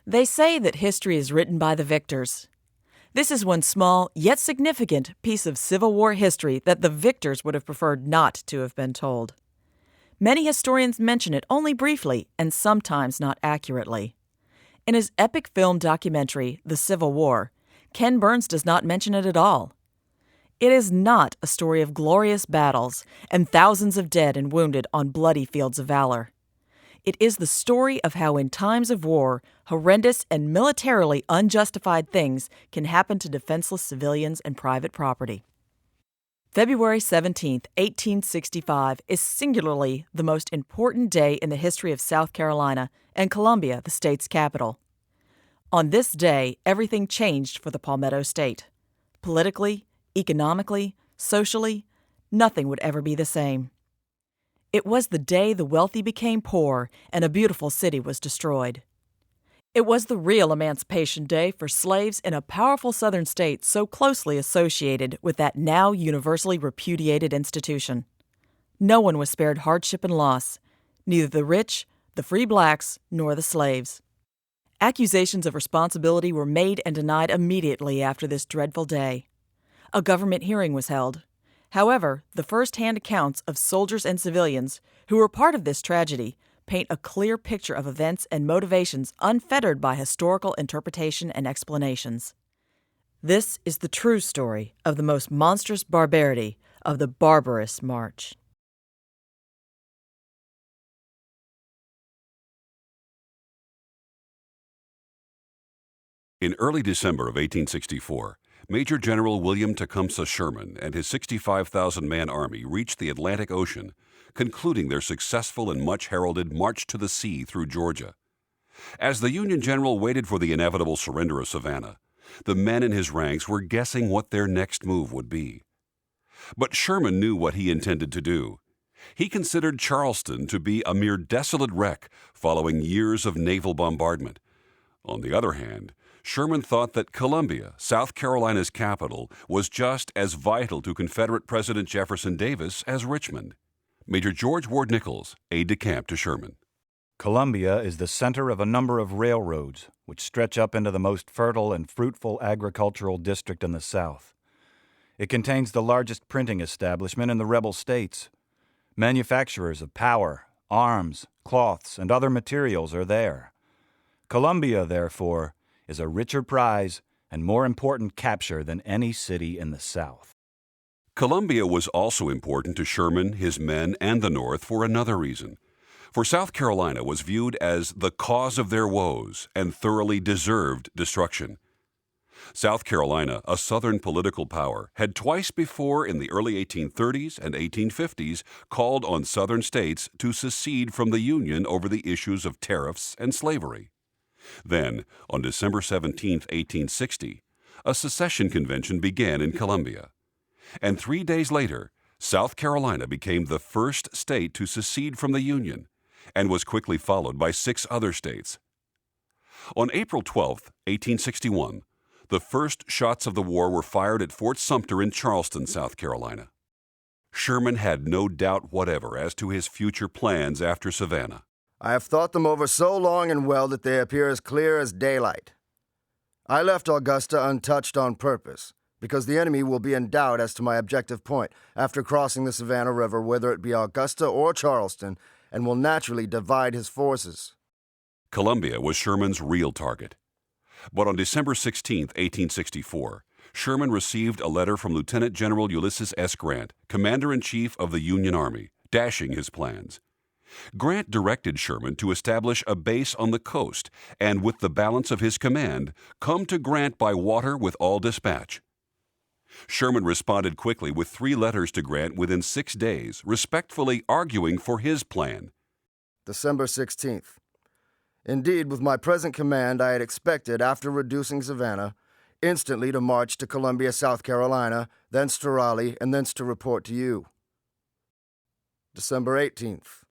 They say that history is written by the victors. This is one small, yet significant, piece of Civil War history that the victors would have preferred not to have been told. Many historians mention it only briefly and sometimes not accurately. In his epic film documentary, The Civil War, Ken Burns does not mention it at all. It is not a story of glorious battles and thousands of dead and wounded on bloody fields of valor. It is the story of how in times of war, horrendous and militarily unjustified things can happen to defenseless civilians and private property. February 17, 1865 is singularly the most important day in the history of South Carolina and Columbia, the state's capital. On this day, everything changed for the Palmetto State. Politically, economically, socially, nothing would ever be the same. It was the day the wealthy became poor and a beautiful city was destroyed. It was the real Emancipation Day for slaves in a powerful southern state so closely associated with that now universally repudiated institution. No one was spared hardship and loss, neither the rich, the free blacks, nor the slaves. Accusations of responsibility were made and denied immediately after this dreadful day. A government hearing was held. However, the first-hand accounts of soldiers and civilians who were part of this tragedy paint a clear picture of events and motivations unfettered by historical interpretation and explanations. This is the true story of the most monstrous barbarity of the barbarous march. In early December of 1864, Major General William Tecumseh Sherman and his 65,000-man army reached the Atlantic Ocean, concluding their successful and much-heralded march to the sea through Georgia. As the Union general waited for the inevitable surrender of Savannah, the men in his ranks were guessing what their next move would be. But Sherman knew what he intended to do. He considered Charleston to be a mere desolate wreck following years of naval bombardment. On the other hand, Sherman thought that Columbia, South Carolina's capital, was just as vital to Confederate President Jefferson Davis as Richmond. Major George Ward Nichols, aide-de-camp to Sherman. Columbia is the center of a number of railroads, which stretch up into the most fertile and fruitful agricultural district in the South. It contains the largest printing establishment in the rebel states. Manufacturers of power, arms, cloths, and other materials are there. Columbia, therefore, is a richer prize and more important capture than any city in the South. Columbia was also important to Sherman, his men, and the North for another reason. For South Carolina was viewed as the cause of their woes and thoroughly deserved destruction. South Carolina, a Southern political power, had twice before in the early 1830s and 1850s called on Southern states to secede from the Union over the issues of tariffs and slavery. Then, on December 17, 1860, a secession convention began in Columbia. And 3 days later, South Carolina became the first state to secede from the Union and was quickly followed by 6 other states. On April 12, 1861, the first shots of the war were fired at Fort Sumter in Charleston, South Carolina. Sherman had no doubt whatever as to his future plans after Savannah. I have thought them over so long and well that they appear as clear as daylight. I left Augusta untouched on purpose, because the enemy will be in doubt as to my objective point after crossing the Savannah River, whether it be Augusta or Charleston, and will naturally divide his forces. Columbia was Sherman's real target. But on December 16, 1864, Sherman received a letter from Lieutenant General Ulysses S. Grant, Commander-in-Chief of the Union Army, dashing his plans. Grant directed Sherman to establish a base on the coast and, with the balance of his command, come to Grant by water with all dispatch. Sherman responded quickly with 3 letters to Grant within 6 days, respectfully arguing for his plan. December 16th. Indeed, with my present command, I had expected, after reducing Savannah, instantly to march to Columbia, South Carolina, thence to Raleigh, and thence to report to you. December 18th.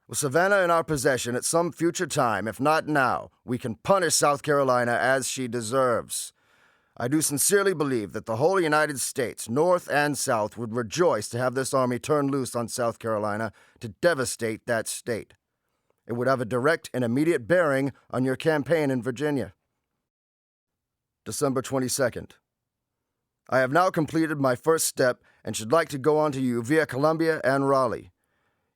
With Savannah in our possession at some future time, if not now, we can punish South Carolina as she deserves. I do sincerely believe that the whole United States, North and South, would rejoice to have this army turn loose on South Carolina to devastate that state. It would have a direct and immediate bearing on your campaign in Virginia. December 22nd. I have now completed my first step and should like to go on to you via Columbia and Raleigh.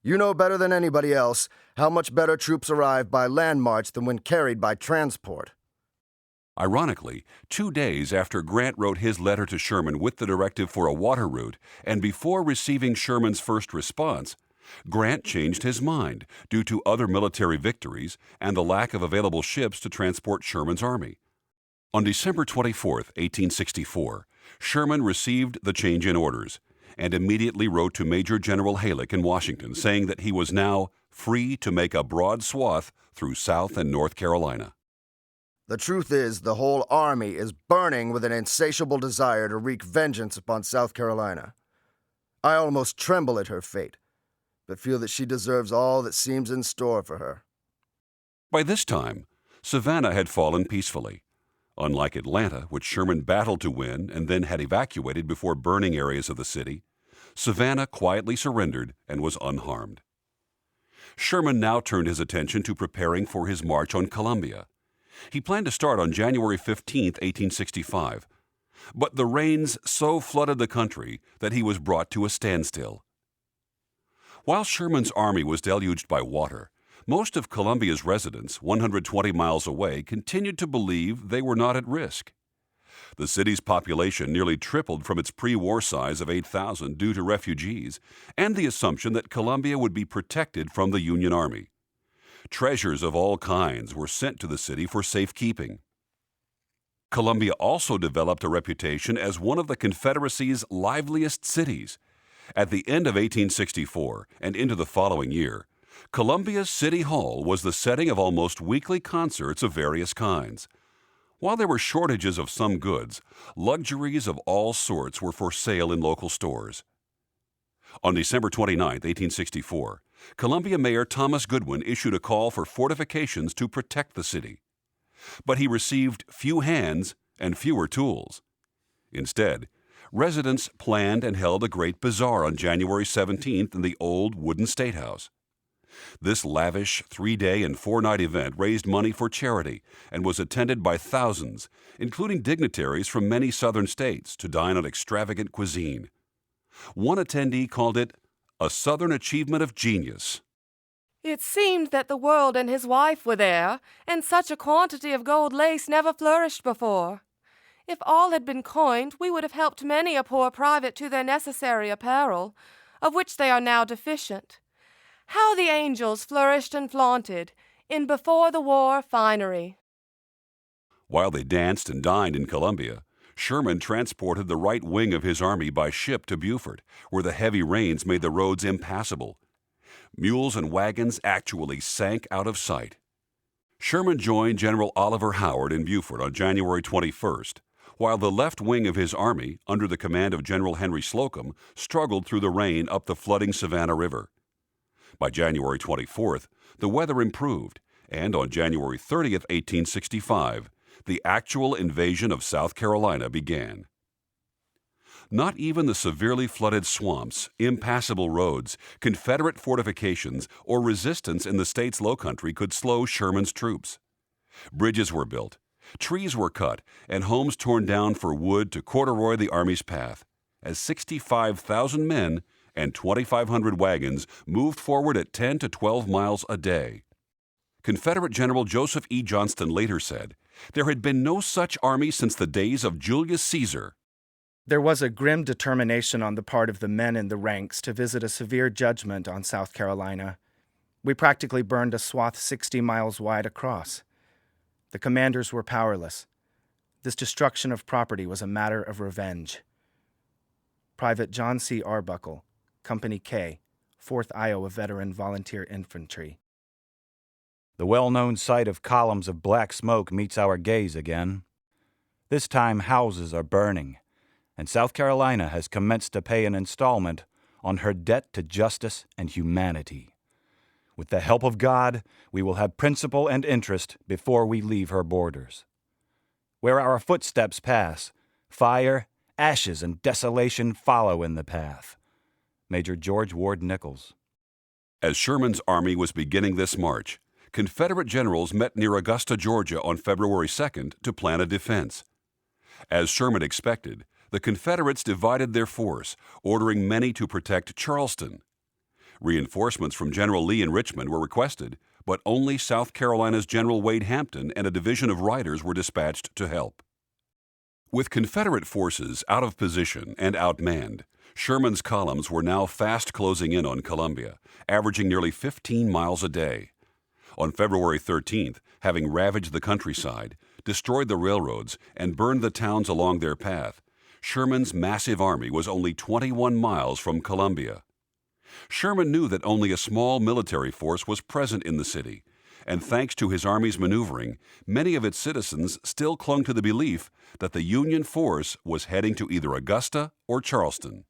You know better than anybody else how much better troops arrive by land march than when carried by transport. Ironically, 2 days after Grant wrote his letter to Sherman with the directive for a water route, and before receiving Sherman's first response, Grant changed his mind due to other military victories and the lack of available ships to transport Sherman's army. On December 24, 1864, Sherman received the change in orders and immediately wrote to Major General Halleck in Washington saying that he was now free to make a broad swath through South and North Carolina. The truth is, the whole army is burning with an insatiable desire to wreak vengeance upon South Carolina. I almost tremble at her fate, but feel that she deserves all that seems in store for her. By this time, Savannah had fallen peacefully. Unlike Atlanta, which Sherman battled to win and then had evacuated before burning areas of the city, Savannah quietly surrendered and was unharmed. Sherman now turned his attention to preparing for his march on Columbia. He planned to start on January 15, 1865, but the rains so flooded the country that he was brought to a standstill. While Sherman's army was deluged by water, most of Columbia's residents, 120 miles away, continued to believe they were not at risk. The city's population nearly tripled from its pre-war size of 8,000 due to refugees and the assumption that Columbia would be protected from the Union Army. Treasures of all kinds were sent to the city for safekeeping. Columbia also developed a reputation as one of the Confederacy's liveliest cities. At the end of 1864 and into the following year, Columbia's City Hall was the setting of almost weekly concerts of various kinds. While there were shortages of some goods, luxuries of all sorts were for sale in local stores. On December 29, 1864, Columbia Mayor Thomas Goodwin issued a call for fortifications to protect the city. But he received few hands and fewer tools. Instead, residents planned and held a great bazaar on January 17th in the old wooden State House. This lavish 3-day and 4-night event raised money for charity and was attended by thousands, including dignitaries from many southern states, to dine on extravagant cuisine. One attendee called it a Southern achievement of genius. It seemed that the world and his wife were there, and such a quantity of gold lace never flourished before. If all had been coined, we would have helped many a poor private to their necessary apparel, of which they are now deficient. How the angels flourished and flaunted in before-the-war finery. While they danced and dined in Columbia, Sherman transported the right wing of his army by ship to Beaufort, where the heavy rains made the roads impassable. Mules and wagons actually sank out of sight. Sherman joined General Oliver Howard in Beaufort on January 21st, while the left wing of his army, under the command of General Henry Slocum, struggled through the rain up the flooding Savannah River. By January 24th, the weather improved, and on January 30th, 1865, the actual invasion of South Carolina began. Not even the severely flooded swamps, impassable roads, Confederate fortifications, or resistance in the state's lowcountry could slow Sherman's troops. Bridges were built, trees were cut, and homes torn down for wood to corduroy the Army's path, as 65,000 men and 2,500 wagons moved forward at 10 to 12 miles a day. Confederate General Joseph E. Johnston later said, "There had been no such army since the days of Julius Caesar." There was a grim determination on the part of the men in the ranks to visit a severe judgment on South Carolina. We practically burned a swath 60 miles wide across. The commanders were powerless. This destruction of property was a matter of revenge. Private John C. Arbuckle, Company K, 4th Iowa Veteran Volunteer Infantry. The well-known sight of columns of black smoke meets our gaze again. This time houses are burning, and South Carolina has commenced to pay an installment on her debt to justice and humanity. With the help of God, we will have principle and interest before we leave her borders. Where our footsteps pass, fire, ashes, and desolation follow in the path. Major George Ward Nichols. As Sherman's army was beginning this march, Confederate generals met near Augusta, Georgia on February 2nd to plan a defense. As Sherman expected, the Confederates divided their force, ordering many to protect Charleston. Reinforcements from General Lee in Richmond were requested, but only South Carolina's General Wade Hampton and a division of riders were dispatched to help. With Confederate forces out of position and outmanned, Sherman's columns were now fast closing in on Columbia, averaging nearly 15 miles a day. On February 13th, having ravaged the countryside, destroyed the railroads, and burned the towns along their path, Sherman's massive army was only 21 miles from Columbia. Sherman knew that only a small military force was present in the city, and thanks to his army's maneuvering, many of its citizens still clung to the belief that the Union force was heading to either Augusta or Charleston.